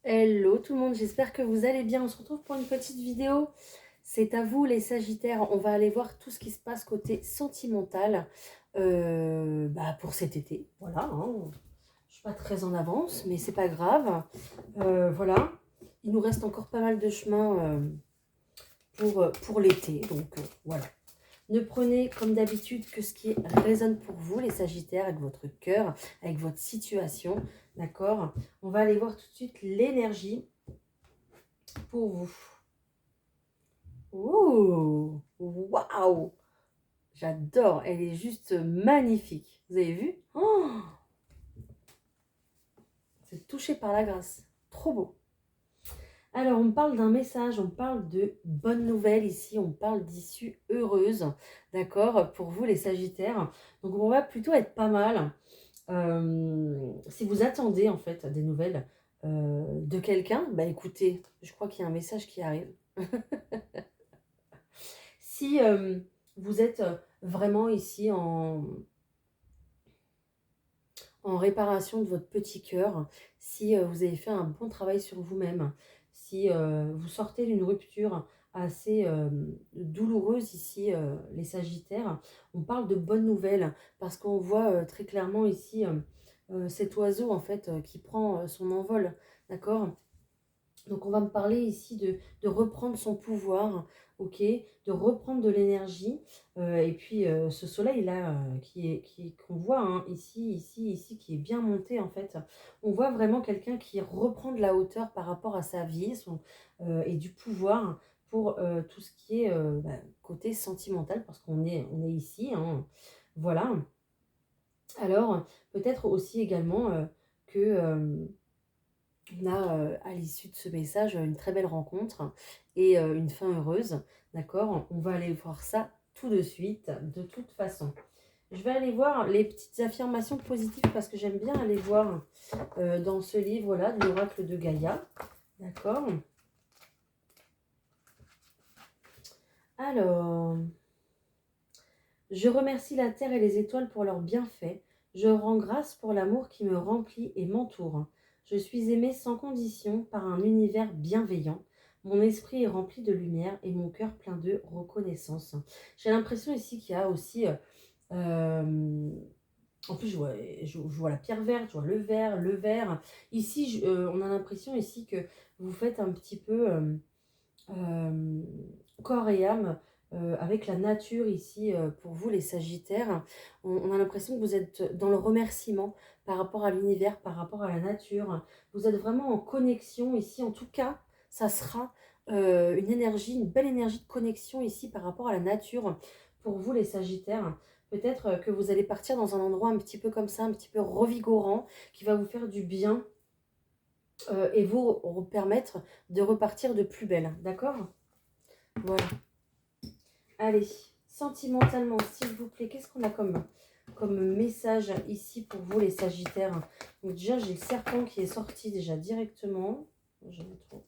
Hello tout le monde, j'espère que vous allez bien. On se retrouve pour une petite vidéo. C'est à vous les Sagittaires. On va aller voir tout ce qui se passe côté sentimental pour cet été. Voilà, hein. Je ne suis pas très en avance, mais c'est pas grave. Voilà, il nous reste encore pas mal de chemin pour l'été. Donc voilà. Ne prenez comme d'habitude que ce qui résonne pour vous, les Sagittaires, avec votre cœur, avec votre situation. D'accord? On va aller voir tout de suite l'énergie pour vous. Ouh, waouh, j'adore, elle est juste magnifique. Vous avez vu? Oh, c'est touché par la grâce. Trop beau. Alors, on parle d'un message, on parle de bonnes nouvelles ici, on parle d'issue heureuse, d'accord, pour vous les Sagittaires. Donc, on va plutôt être pas mal. Si vous attendez en fait des nouvelles de quelqu'un, bah écoutez, je crois qu'il y a un message qui arrive. Si vous êtes vraiment ici en réparation de votre petit cœur, si vous avez fait un bon travail sur vous-même, si vous sortez d'une rupture assez douloureuse ici, les Sagittaires, on parle de bonnes nouvelles parce qu'on voit très clairement ici cet oiseau en fait qui prend son envol, d'accord? Donc on va me parler ici de reprendre son pouvoir, ok, de reprendre de l'énergie. Et puis ce soleil-là qu'on voit hein, ici, qui est bien monté en fait. On voit vraiment quelqu'un qui reprend de la hauteur par rapport à sa vie et du pouvoir pour tout ce qui est côté sentimental, parce on est ici, hein, voilà. Alors peut-être aussi également que... on a à l'issue de ce message une très belle rencontre et une fin heureuse, d'accord? On va aller voir ça tout de suite, de toute façon. Je vais aller voir les petites affirmations positives parce que j'aime bien aller voir dans ce livre-là, de l'oracle de Gaïa, d'accord? Alors, je remercie la terre et les étoiles pour leurs bienfaits. Je rends grâce pour l'amour qui me remplit et m'entoure. Je suis aimée sans condition par un univers bienveillant. Mon esprit est rempli de lumière et mon cœur plein de reconnaissance. J'ai l'impression ici qu'il y a aussi... euh, en plus, je vois la pierre verte, je vois le vert, le vert. Ici, on a l'impression ici que vous faites un petit peu euh, corps et âme avec la nature ici pour vous les Sagittaires. On a l'impression que vous êtes dans le remerciement par rapport à l'univers, par rapport à la nature. Vous êtes vraiment en connexion ici. En tout cas, ça sera une énergie, une belle énergie de connexion ici par rapport à la nature pour vous les Sagittaires. Peut-être que vous allez partir dans un endroit un petit peu comme ça, un petit peu revigorant, qui va vous faire du bien et vous permettre de repartir de plus belle. D'accord? Voilà. Allez, sentimentalement, s'il vous plaît, qu'est-ce qu'on a comme message ici pour vous, les Sagittaires? Donc déjà, j'ai le serpent qui est sorti déjà directement. J'en ai trop.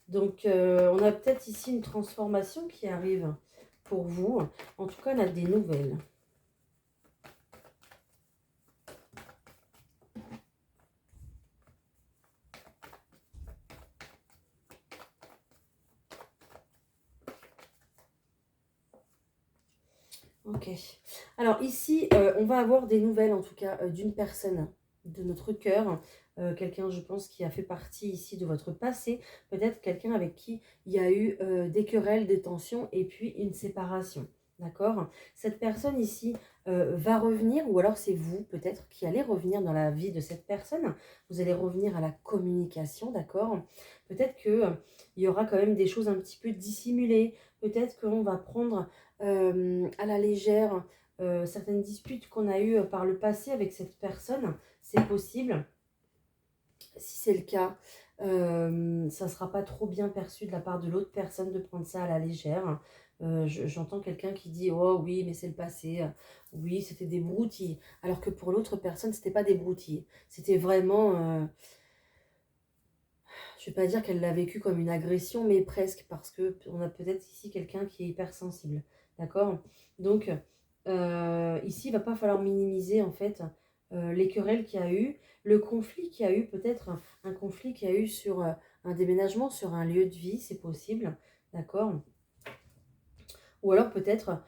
Donc, on a peut-être ici une transformation qui arrive pour vous. En tout cas, on a des nouvelles. Ok. Alors ici, on va avoir des nouvelles, en tout cas, d'une personne de notre cœur. Quelqu'un, je pense, qui a fait partie ici de votre passé. Peut-être quelqu'un avec qui il y a eu des querelles, des tensions et puis une séparation. D'accord? Cette personne ici va revenir, ou alors c'est vous peut-être qui allez revenir dans la vie de cette personne. Vous allez revenir à la communication, d'accord? Peut-être qu'il y aura quand même des choses un petit peu dissimulées. Peut-être qu'on va prendre à la légère certaines disputes qu'on a eues par le passé avec cette personne. C'est possible. Si c'est le cas, ça ne sera pas trop bien perçu de la part de l'autre personne de prendre ça à la légère. J'entends quelqu'un qui dit «Oh oui, mais c'est le passé. Oui, c'était des broutilles.» Alors que pour l'autre personne, c'était pas des broutilles. C'était vraiment... je ne vais pas dire qu'elle l'a vécu comme une agression, mais presque, parce qu'on a peut-être ici quelqu'un qui est hypersensible. D'accord? Donc, ici, il ne va pas falloir minimiser, en fait, les querelles qu'il y a eu, le conflit qu'il y a eu, peut-être un conflit qu'il y a eu sur un déménagement, sur un lieu de vie, c'est possible, d'accord? Ou alors peut-être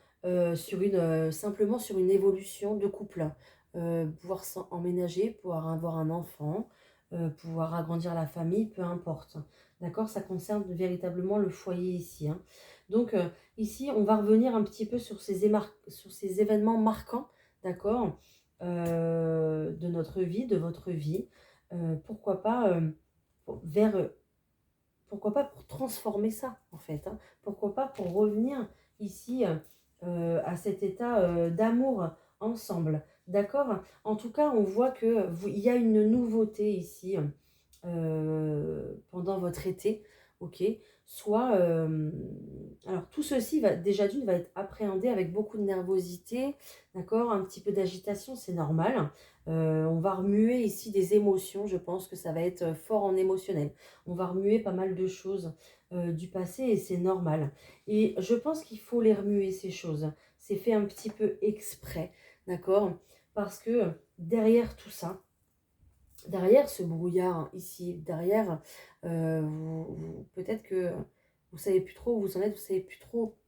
simplement sur une évolution de couple, pouvoir emménager, pouvoir avoir un enfant, pouvoir agrandir la famille, peu importe. D'accord? Ça concerne véritablement le foyer ici, hein. Donc ici, on va revenir un petit peu sur sur ces événements marquants, d'accord, de notre vie, de votre vie. Pourquoi pas vers pourquoi pas pour transformer ça, en fait, hein. Pourquoi pas pour revenir ici à cet état d'amour ensemble. D'accord? En tout cas, on voit que il y a une nouveauté ici pendant votre été, ok? Soit, alors tout ceci va déjà d'une va être appréhendé avec beaucoup de nervosité, d'accord? Un petit peu d'agitation, c'est normal. On va remuer ici des émotions, je pense que ça va être fort en émotionnel. On va remuer pas mal de choses du passé et c'est normal. Et je pense qu'il faut les remuer, ces choses. C'est fait un petit peu exprès, d'accord? Parce que derrière tout ça, derrière ce brouillard ici, derrière, peut-être que vous savez plus trop où vous en êtes, vous savez plus trop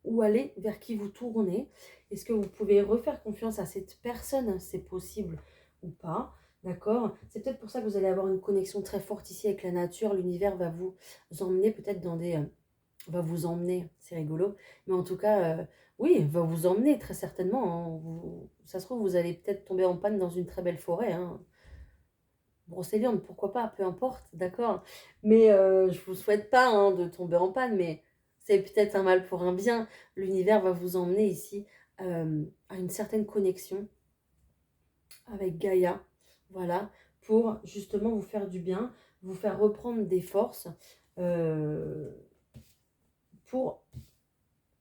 où aller, vers qui vous tournez. Est-ce que vous pouvez refaire confiance à cette personne, c'est possible ou pas, d'accord? C'est peut-être pour ça que vous allez avoir une connexion très forte ici avec la nature. L'univers va vous emmener peut-être dans des... va vous emmener, c'est rigolo, mais en tout cas, oui, va vous emmener très certainement, hein. Ça se trouve, vous allez peut-être tomber en panne dans une très belle forêt, hein. Brocéliande, pourquoi pas, peu importe, d'accord. Mais je vous souhaite pas hein, de tomber en panne, mais c'est peut-être un mal pour un bien. L'univers va vous emmener ici à une certaine connexion avec Gaïa, voilà, pour justement vous faire du bien, vous faire reprendre des forces euh, pour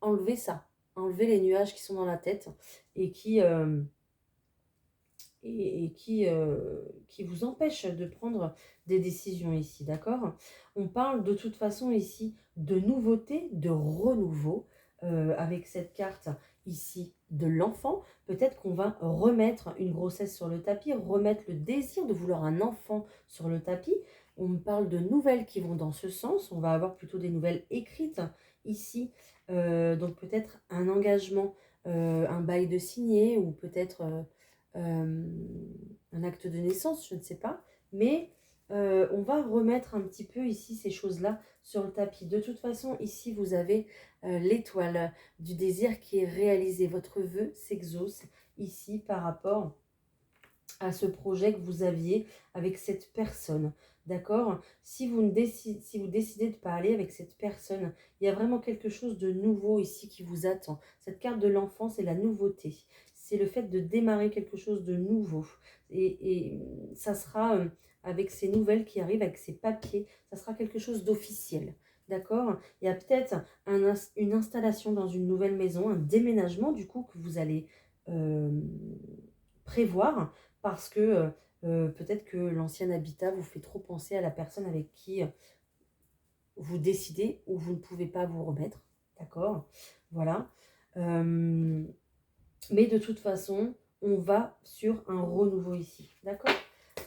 enlever ça, enlever les nuages qui sont dans la tête et qui vous empêche de prendre des décisions ici, d'accord? On parle de toute façon ici de nouveauté, de renouveau, avec cette carte ici de l'enfant. Peut-être qu'on va remettre une grossesse sur le tapis, remettre le désir de vouloir un enfant sur le tapis. On me parle de nouvelles qui vont dans ce sens. On va avoir plutôt des nouvelles écrites ici. Donc peut-être un engagement, un bail de signer ou peut-être un acte de naissance, je ne sais pas. Mais on va remettre un petit peu ici ces choses-là sur le tapis. De toute façon, ici, vous avez l'étoile du désir qui est réalisé. Votre vœu s'exauce ici par rapport à ce projet que vous aviez avec cette personne. D'accord? Si vous décidez de ne pas aller avec cette personne, il y a vraiment quelque chose de nouveau ici qui vous attend. Cette carte de l'enfant, c'est la nouveauté. C'est le fait de démarrer quelque chose de nouveau. Et ça sera avec ces nouvelles qui arrivent, avec ces papiers, ça sera quelque chose d'officiel. D'accord? Il y a peut-être une installation dans une nouvelle maison, un déménagement du coup que vous allez prévoir parce que peut-être que l'ancien habitat vous fait trop penser à la personne avec qui vous décidez ou vous ne pouvez pas vous remettre. D'accord? Voilà. Mais de toute façon, on va sur un renouveau ici. D'accord?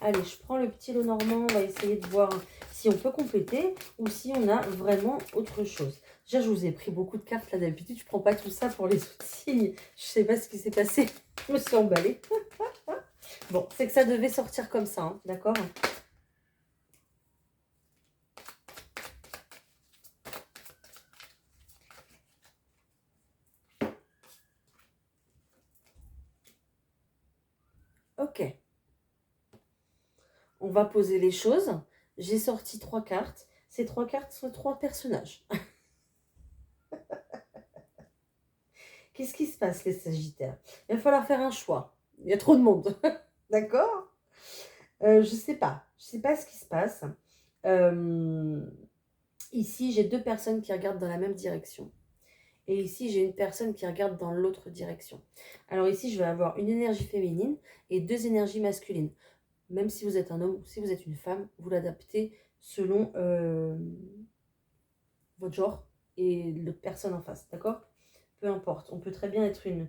Allez, je prends le petit lot normand. On va essayer de voir si on peut compléter ou si on a vraiment autre chose. Déjà, je vous ai pris beaucoup de cartes là. D'habitude, je ne prends pas tout ça pour les autres signes. Je ne sais pas ce qui s'est passé. Je me suis emballée. Bon, c'est que ça devait sortir comme ça, hein, d'accord? Ok. On va poser les choses. J'ai sorti 3 cartes. Ces 3 cartes sont 3 personnages. Qu'est-ce qui se passe, les Sagittaires? Il va falloir faire un choix. Il y a trop de monde. D'accord? Je sais pas. Je sais pas ce qui se passe. Euh, Ici, j'ai 2 personnes qui regardent dans la même direction. Et ici, j'ai une personne qui regarde dans l'autre direction. Alors ici, je vais avoir une énergie féminine et 2 énergies masculines. Même si vous êtes un homme ou si vous êtes une femme, vous l'adaptez selon votre genre et l'autre personne en face, d'accord? peu importe. On peut très bien être une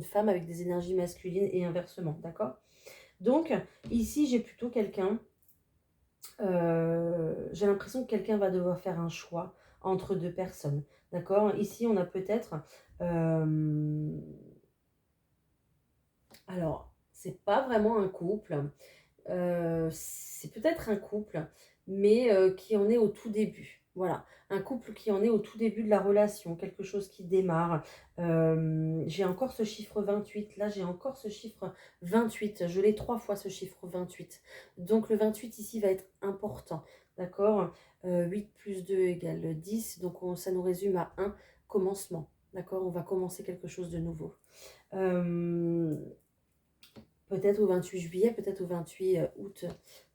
femme avec des énergies masculines et inversement, d'accord? Donc, ici, j'ai plutôt quelqu'un, j'ai l'impression que quelqu'un va devoir faire un choix entre deux personnes, d'accord? Ici, on a peut-être... alors, c'est pas vraiment un couple, c'est peut-être un couple, mais qui en est au tout début. Voilà, un couple qui en est au tout début de la relation, quelque chose qui démarre. J'ai encore ce chiffre 28, là j'ai encore ce chiffre 28, je l'ai 3 fois ce chiffre 28. Donc le 28 ici va être important, d'accord? 8 plus 2 égale 10, donc ça nous résume à un commencement, d'accord? On va commencer quelque chose de nouveau. Euh, Peut-être au 28 juillet, peut-être au 28 août.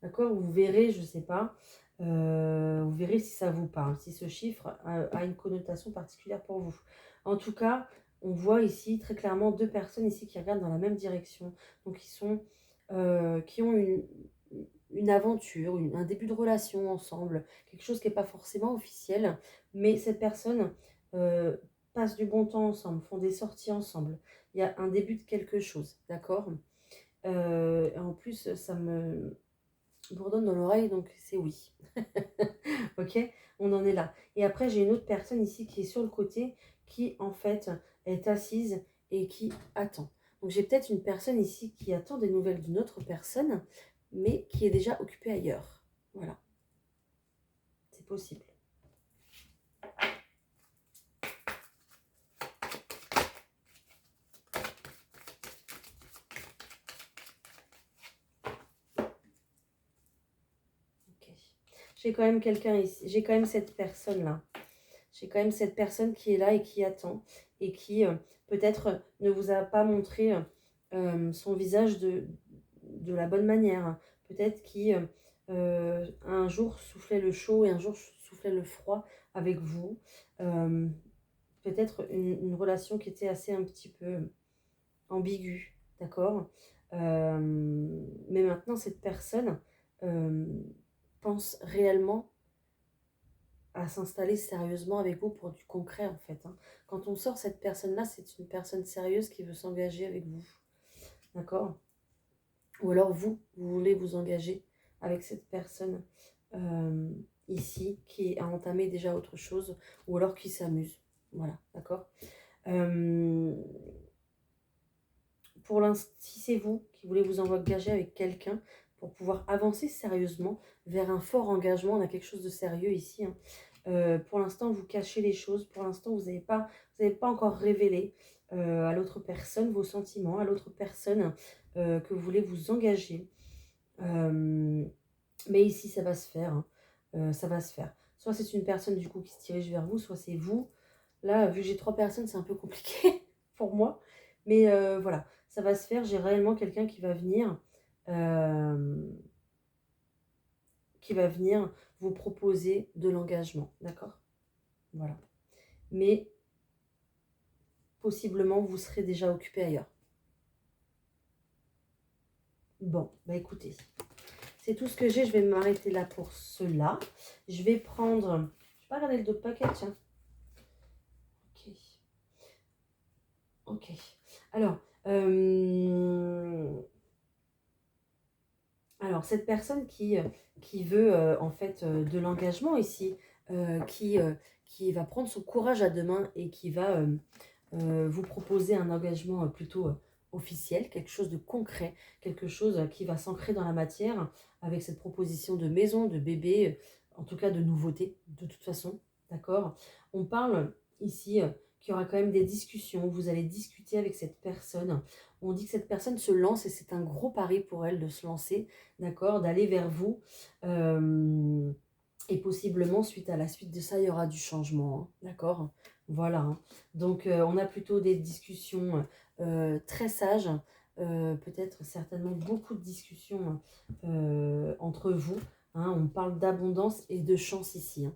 D'accord? Vous verrez, je ne sais pas. Vous verrez si ça vous parle, si ce chiffre a une connotation particulière pour vous. En tout cas, on voit ici très clairement deux personnes ici qui regardent dans la même direction. Donc, qui ont une aventure, un début de relation ensemble, quelque chose qui n'est pas forcément officiel, mais cette personne euh, passe du bon temps ensemble, font des sorties ensemble. Il y a un début de quelque chose, d'accord? En plus, ça me bourdonne dans l'oreille, donc c'est oui. Ok? On en est là. Et après, j'ai une autre personne ici qui est sur le côté, qui en fait est assise et qui attend. Donc j'ai peut-être une personne ici qui attend des nouvelles d'une autre personne, mais qui est déjà occupée ailleurs. Voilà, c'est possible. Ok. J'ai quand même quelqu'un ici, j'ai quand même cette personne-là. J'ai quand même cette personne qui est là et qui attend et qui peut-être ne vous a pas montré son visage de la bonne manière. Peut-être qui un jour soufflait le chaud et un jour soufflait le froid avec vous. Euh, Peut-être une relation qui était assez un petit peu ambiguë, d'accord? Mais maintenant, cette personne euh, pense réellement à s'installer sérieusement avec vous pour du concret en fait, hein. Quand on sort cette personne-là, c'est une personne sérieuse qui veut s'engager avec vous, d'accord? Ou alors vous voulez vous engager avec cette personne euh, ici qui a entamé déjà autre chose ou alors qui s'amuse, voilà, d'accord? Euh, pour l'instant, si c'est vous qui voulez vous engager avec quelqu'un pour pouvoir avancer sérieusement vers un fort engagement, on a quelque chose de sérieux ici, hein. Pour l'instant, vous cachez les choses. Pour l'instant, vous n'avez pas encore révélé à l'autre personne vos sentiments, à l'autre personne que vous voulez vous engager. Euh, mais ici, ça va se faire, hein. Ça va se faire. Soit c'est une personne du coup qui se dirige vers vous, soit c'est vous. Là, vu que j'ai 3 personnes, c'est un peu compliqué pour moi. Mais voilà, ça va se faire. J'ai réellement quelqu'un euh, qui va venir vous proposer de l'engagement. D'accord? Voilà. Mais possiblement, vous serez déjà occupé ailleurs. Bon, bah écoutez, c'est tout ce que j'ai. Je vais m'arrêter là pour cela. Je vais prendre... Je vais pas regarder le dos de paquet, tiens. Ok. Ok. Alors, cette personne qui veut en fait de l'engagement ici, qui va prendre son courage à deux mains et qui va vous proposer un engagement plutôt officiel, quelque chose de concret, quelque chose qui va s'ancrer dans la matière avec cette proposition de maison, de bébé, en tout cas de nouveauté, de toute façon, d'accord? On parle ici qu'il y aura quand même des discussions, vous allez discuter avec cette personne. On dit que cette personne se lance et c'est un gros pari pour elle de se lancer, d'accord? D'aller vers vous. Euh, et possiblement, suite à la suite de ça, il y aura du changement, hein, d'accord? Voilà, hein. Donc, on a plutôt des discussions très sages, peut-être certainement beaucoup de discussions entre vous, hein. On parle d'abondance et de chance ici, hein.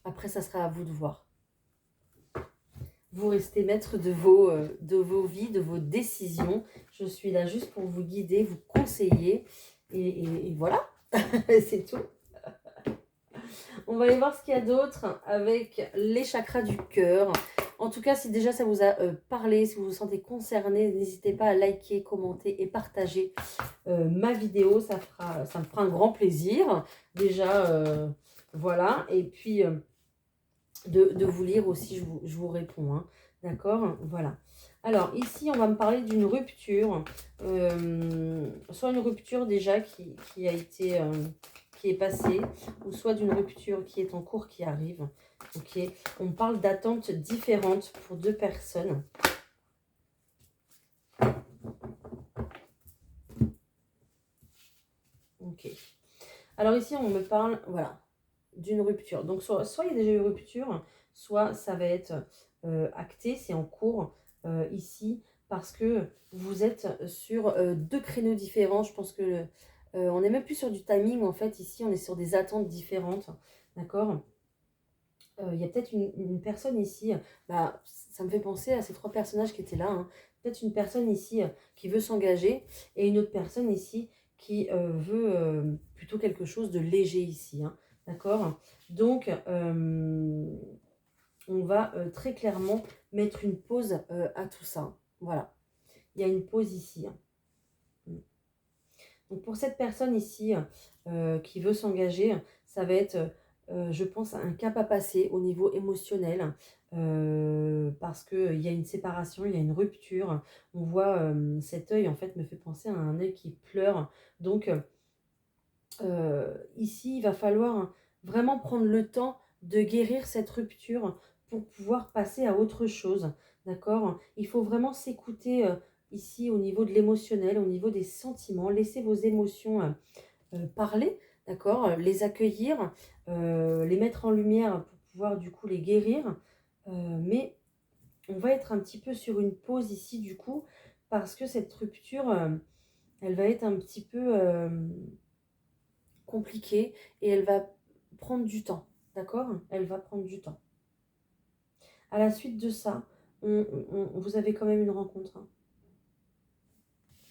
Après, ça sera à vous de voir. Vous restez maître de vos vies, de vos décisions. Je suis là juste pour vous guider, vous conseiller. Et voilà, c'est tout. On va aller voir ce qu'il y a d'autre avec les chakras du cœur. En tout cas, si déjà ça vous a parlé, si vous vous sentez concerné, n'hésitez pas à liker, commenter et partager ma vidéo. Ça me fera un grand plaisir. Déjà, voilà. Et puis, de vous lire aussi, je vous réponds. Hein. D'accord? Voilà. Alors, ici, on va me parler d'une rupture. Soit une rupture déjà qui a été... qui est passée, ou soit d'une rupture qui est en cours, qui arrive. Ok, on parle d'attentes différentes pour deux personnes. Ok. Alors ici, on me parle, voilà, d'une rupture. Donc, soit il y a déjà eu rupture, soit ça va être acté, c'est en cours ici, parce que vous êtes sur deux créneaux différents. Je pense que on n'est même plus sur du timing, en fait. Ici, on est sur des attentes différentes. D'accord? Il y a peut-être une personne ici, bah, ça me fait penser à ces trois personnages qui étaient là. Hein. Peut-être une personne ici qui veut s'engager et une autre personne ici qui veut plutôt quelque chose de léger ici. Hein. D'accord? Donc, on va très clairement mettre une pause à tout ça. Voilà. Il y a une pause ici. Hein. Donc pour cette personne ici qui veut s'engager, ça va être, je pense, un cap à passer au niveau émotionnel parce qu'il y a une séparation, il y a une rupture. On voit cet œil, en fait, me fait penser à un œil qui pleure. Donc ici, il va falloir vraiment prendre le temps de guérir cette rupture pour pouvoir passer à autre chose. D'accord? Il faut vraiment s'écouter ici au niveau de l'émotionnel, au niveau des sentiments. Laissez vos émotions parler, d'accord? Les accueillir, les mettre en lumière pour pouvoir du coup les guérir. Mais on va être un petit peu sur une pause ici du coup parce que cette rupture, elle va être un petit peu compliquée et elle va prendre du temps, d'accord? Elle va prendre du temps. À la suite de ça, vous avez quand même une rencontre. Hein.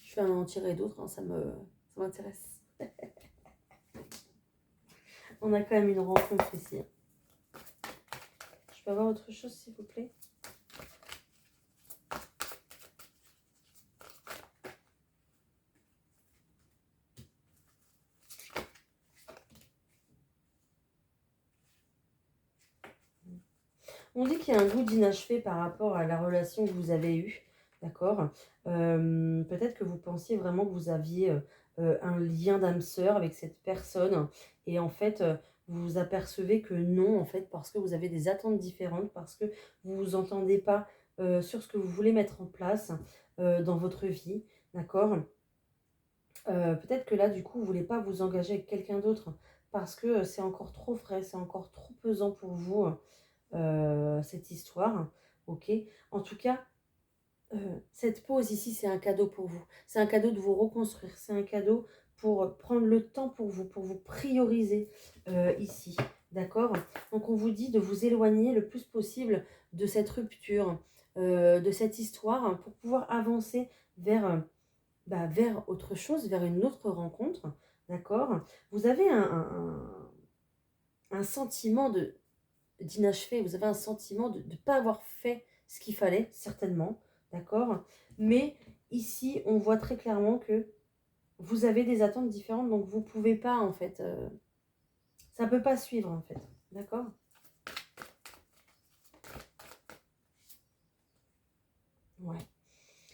Je vais en tirer d'autres, hein, ça m'intéresse. On a quand même une rencontre ici. Je peux avoir autre chose, s'il vous plaît? On dit qu'il y a un goût d'inachevé par rapport à la relation que vous avez eue, d'accord? Peut-être que vous pensiez vraiment que vous aviez un lien d'âme sœur avec cette personne et en fait, vous vous apercevez que non, en fait, parce que vous avez des attentes différentes, parce que vous ne vous entendez pas sur ce que vous voulez mettre en place dans votre vie, d'accord? Peut-être que là, du coup, vous ne voulez pas vous engager avec quelqu'un d'autre parce que c'est encore trop frais, c'est encore trop pesant pour vous. Cette histoire, ok. En tout cas, cette pause ici, c'est un cadeau pour vous. C'est un cadeau de vous reconstruire. C'est un cadeau pour prendre le temps pour vous prioriser ici. D'accord? Donc, on vous dit de vous éloigner le plus possible de cette rupture, de cette histoire, pour pouvoir avancer vers, vers autre chose, vers une autre rencontre. D'accord? Vous avez un sentiment d'inachevé, vous avez un sentiment de ne pas avoir fait ce qu'il fallait, certainement, d'accord? Mais ici, on voit très clairement que vous avez des attentes différentes, donc vous ne pouvez pas, en fait, ça ne peut pas suivre, en fait, d'accord? Ouais.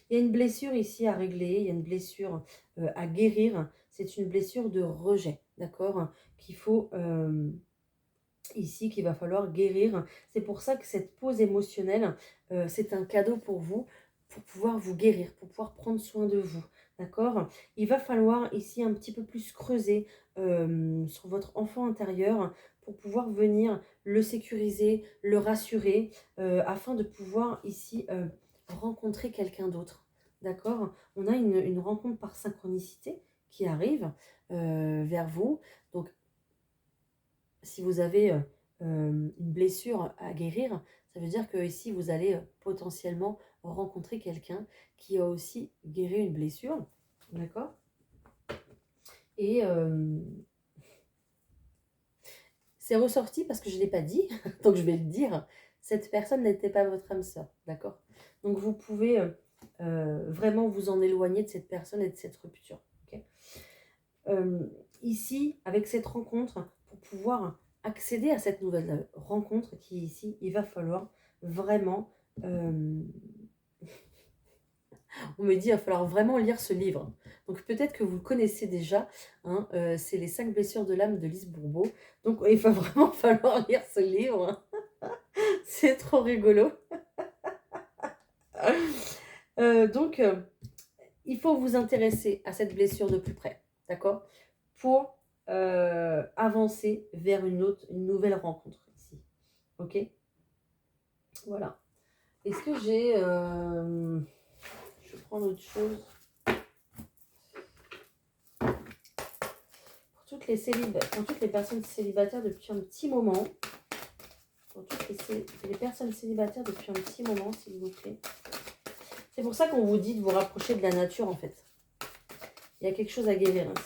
Il y a une blessure ici à régler, il y a une blessure à guérir, c'est une blessure de rejet, d'accord? Qu'il faut... ici qu'il va falloir guérir. C'est pour ça que cette pause émotionnelle, c'est un cadeau pour vous, pour pouvoir vous guérir, pour pouvoir prendre soin de vous. D'accord? Il va falloir ici un petit peu plus creuser sur votre enfant intérieur pour pouvoir venir le sécuriser, le rassurer, afin de pouvoir ici rencontrer quelqu'un d'autre. D'accord? On a une rencontre par synchronicité qui arrive vers vous. Donc, si vous avez une blessure à guérir, ça veut dire que ici vous allez potentiellement rencontrer quelqu'un qui a aussi guéri une blessure, d'accord? Et c'est ressorti parce que je ne l'ai pas dit, donc je vais le dire. Cette personne n'était pas votre âme sœur, d'accord? Donc vous pouvez vraiment vous en éloigner de cette personne et de cette rupture. Okay, ici, avec cette rencontre, pour pouvoir accéder à cette nouvelle rencontre qui est ici, il va falloir vraiment... on me dit, il va falloir vraiment lire ce livre. Donc peut-être que vous le connaissez déjà, hein, c'est Les 5 blessures de l'âme de Lise Bourbeau. Donc il va vraiment falloir lire ce livre. C'est trop rigolo. Donc il faut vous intéresser à cette blessure de plus près, d'accord? Pour avancer vers une nouvelle rencontre ici. Ok? Voilà. Est-ce que j'ai... je vais prendre autre chose. Pour toutes les personnes célibataires depuis un petit moment. Pour toutes les personnes célibataires depuis un petit moment, s'il vous plaît. C'est pour ça qu'on vous dit de vous rapprocher de la nature, en fait. Il y a quelque chose à guérir ainsi.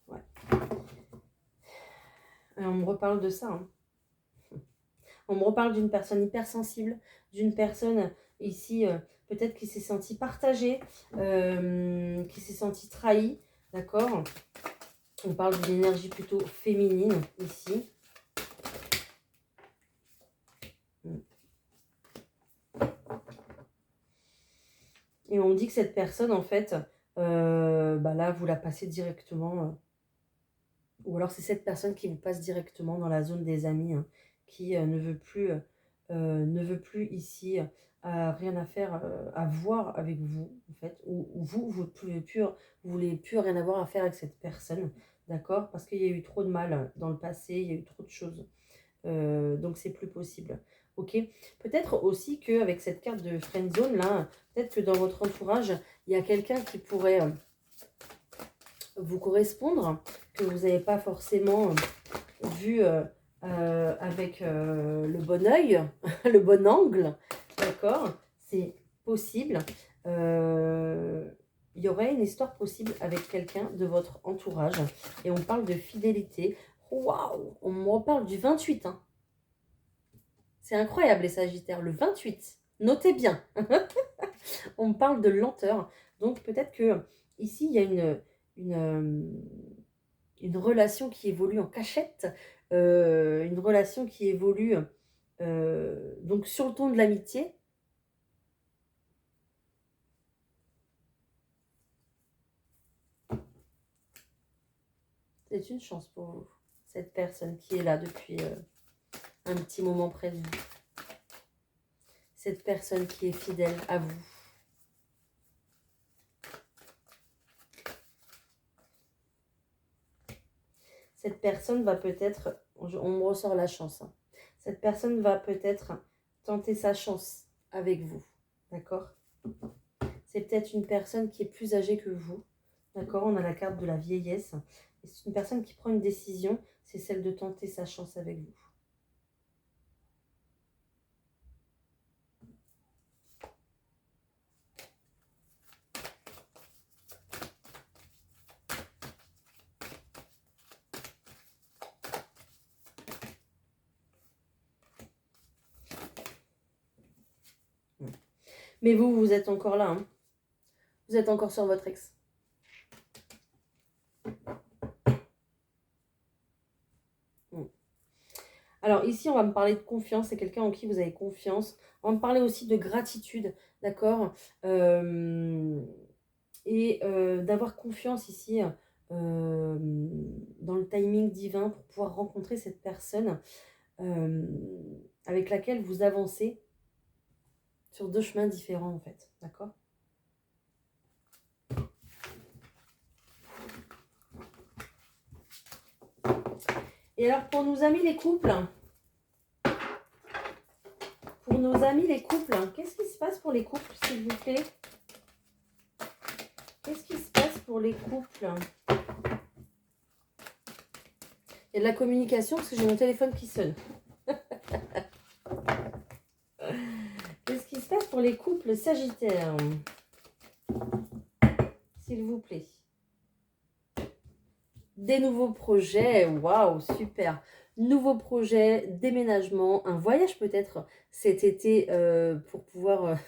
Ouais. Et on me reparle de ça. Hein. On me reparle d'une personne hypersensible, d'une personne ici, peut-être qui s'est sentie partagée, qui s'est sentie trahie, d'accord? On parle d'une énergie plutôt féminine ici. Et on dit que cette personne, en fait, là, vous la passez directement. Ou alors, c'est cette personne qui vous passe directement dans la zone des amis, hein, qui ne veut plus ici rien à faire, à voir avec vous, en fait. Ou vous ne voulez plus rien avoir à faire avec cette personne, d'accord? Parce qu'il y a eu trop de mal dans le passé, il y a eu trop de choses. Donc c'est plus possible. Ok. Peut-être aussi qu'avec cette carte de friend zone là, peut-être que dans votre entourage, il y a quelqu'un qui pourrait vous correspondre, que vous n'avez pas forcément vu avec le bon œil, le bon angle. D'accord? C'est possible. Il y aurait une histoire possible avec quelqu'un de votre entourage. Et on parle de fidélité. Waouh! On me reparle du 28. Hein. C'est incroyable les Sagittaires. Le 28. Notez bien. On me parle de lenteur. Donc peut-être que ici, il y a une relation qui évolue en cachette. Une relation qui évolue donc sur le ton de l'amitié. C'est une chance pour vous. Cette personne qui est là depuis un petit moment près de vous. Cette personne qui est fidèle à vous. Cette personne va peut-être, on me ressort la chance, hein. Cette personne va peut-être tenter sa chance avec vous, d'accord? C'est peut-être une personne qui est plus âgée que vous, d'accord? On a la carte de la vieillesse. C'est une personne qui prend une décision, c'est celle de tenter sa chance avec vous. Mais vous êtes encore là, hein. Vous êtes encore sur votre ex. Alors ici, on va me parler de confiance. C'est quelqu'un en qui vous avez confiance. On va me parler aussi de gratitude, d'accord? Et d'avoir confiance ici dans le timing divin pour pouvoir rencontrer cette personne avec laquelle vous avancez sur deux chemins différents en fait, d'accord? Et alors pour nos amis les couples, qu'est-ce qui se passe pour les couples s'il vous plaît? Qu'est-ce qui se passe pour les couples? Il y a de la communication parce que j'ai mon téléphone qui sonne. Qu'est-ce qui se passe pour les couples sagittaires? s'il vous plaît. Des nouveaux projets, waouh, super. Nouveaux projets, déménagement, un voyage peut-être cet été pour pouvoir...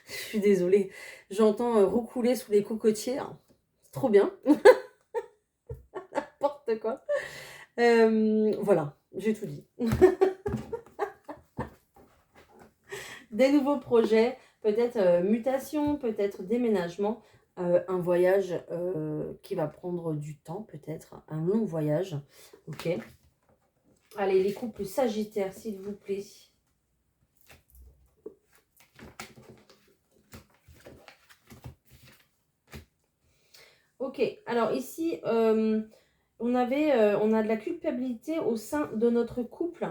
Je suis désolée, j'entends roucouler sous les cocotiers. C'est trop bien. N'importe quoi. Voilà, j'ai tout dit. Des nouveaux projets, peut-être mutation, peut-être déménagement, un voyage qui va prendre du temps, peut-être un long voyage. Ok. Allez, les couples sagittaires, s'il vous plaît. Ok, alors ici, on a de la culpabilité au sein de notre couple.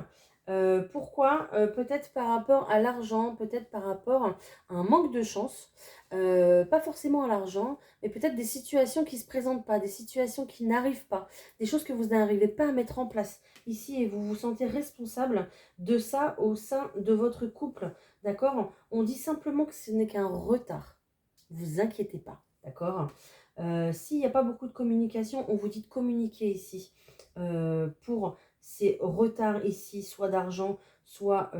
Pourquoi? Peut-être par rapport à l'argent, peut-être par rapport à un manque de chance, pas forcément à l'argent, mais peut-être des situations qui ne se présentent pas, des situations qui n'arrivent pas, des choses que vous n'arrivez pas à mettre en place ici et vous vous sentez responsable de ça au sein de votre couple, d'accord? On dit simplement que ce n'est qu'un retard, vous inquiétez pas, d'accord? S'il n'y a pas beaucoup de communication, on vous dit de communiquer ici pour ces retards ici, soit d'argent, soit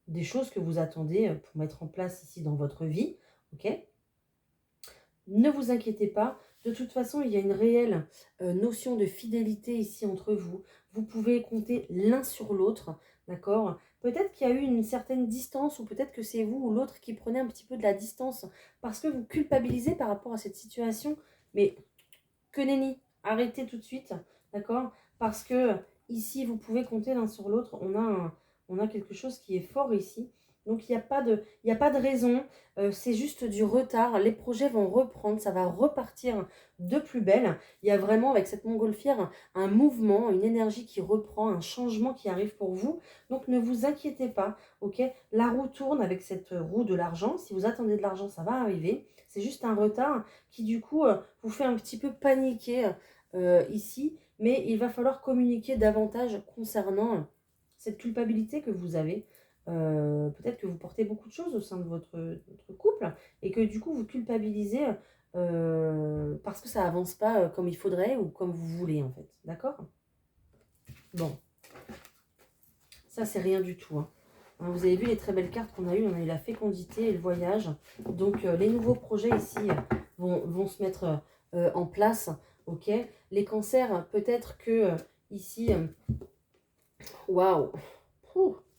des choses que vous attendez pour mettre en place ici dans votre vie. Ok? Ne vous inquiétez pas. De toute façon, il y a une réelle notion de fidélité ici entre vous. Vous pouvez compter l'un sur l'autre. D'accord? Peut-être qu'il y a eu une certaine distance ou peut-être que c'est vous ou l'autre qui prenez un petit peu de la distance parce que vous culpabilisez par rapport à cette situation. Mais que nenni, arrêtez tout de suite. D'accord? Parce que ici, vous pouvez compter l'un sur l'autre. On a quelque chose qui est fort ici. Donc, il n'y a pas de raison. C'est juste du retard. Les projets vont reprendre. Ça va repartir de plus belle. Il y a vraiment, avec cette montgolfière, un mouvement, une énergie qui reprend, un changement qui arrive pour vous. Donc, ne vous inquiétez pas. Ok? La roue tourne avec cette roue de l'argent. Si vous attendez de l'argent, ça va arriver. C'est juste un retard qui, du coup, vous fait un petit peu paniquer ici. Mais il va falloir communiquer davantage concernant cette culpabilité que vous avez. Peut-être que vous portez beaucoup de choses au sein de votre couple et que du coup vous culpabilisez parce que ça avance pas comme il faudrait ou comme vous voulez en fait. D'accord? Bon, ça c'est rien du tout. Hein. Vous avez vu les très belles cartes qu'on a eues. On a eu la fécondité et le voyage. Donc les nouveaux projets ici vont se mettre en place. Ok? Les cancers, peut-être que ici, waouh,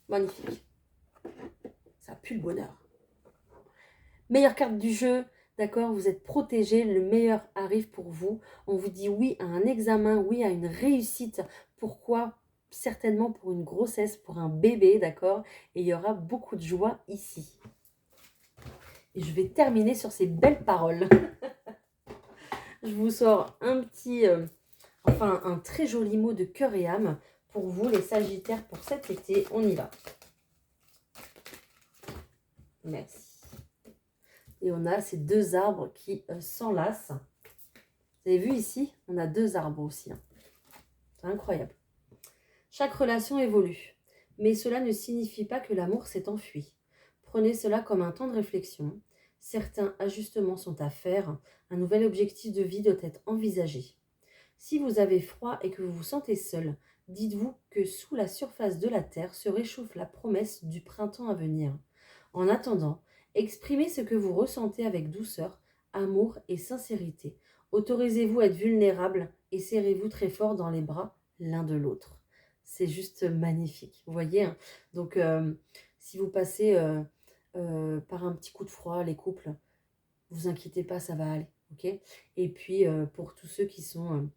magnifique. Ça pue le bonheur. Meilleure carte du jeu, d'accord? Vous êtes protégé, le meilleur arrive pour vous. On vous dit oui à un examen, oui à une réussite. Pourquoi? Certainement pour une grossesse, pour un bébé, d'accord? Et il y aura beaucoup de joie ici. Et je vais terminer sur ces belles paroles. Je vous sors un petit, un très joli mot de cœur et âme pour vous, les Sagittaires, pour cet été. On y va. Merci. Et on a ces deux arbres qui s'enlacent. Vous avez vu ici, on a deux arbres aussi. Hein. C'est incroyable. Chaque relation évolue, mais cela ne signifie pas que l'amour s'est enfui. Prenez cela comme un temps de réflexion. Certains ajustements sont à faire. Un nouvel objectif de vie doit être envisagé. Si vous avez froid et que vous vous sentez seul, dites-vous que sous la surface de la terre se réchauffe la promesse du printemps à venir. En attendant, exprimez ce que vous ressentez avec douceur, amour et sincérité. Autorisez-vous à être vulnérable et serrez-vous très fort dans les bras l'un de l'autre. C'est juste magnifique, vous voyez. Hein. Donc, si vous passez par un petit coup de froid, les couples, vous inquiétez pas, ça va aller, ok? Et puis, pour tous ceux qui sont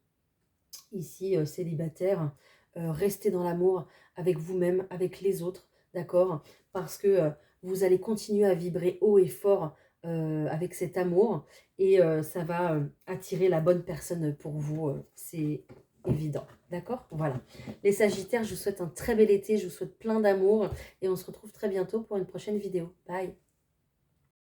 ici célibataires, restez dans l'amour avec vous-même, avec les autres, d'accord? Parce que vous allez continuer à vibrer haut et fort avec cet amour et ça va attirer la bonne personne pour vous, c'est évident, d'accord? Voilà. Les Sagittaires, je vous souhaite un très bel été, je vous souhaite plein d'amour et on se retrouve très bientôt pour une prochaine vidéo. Bye!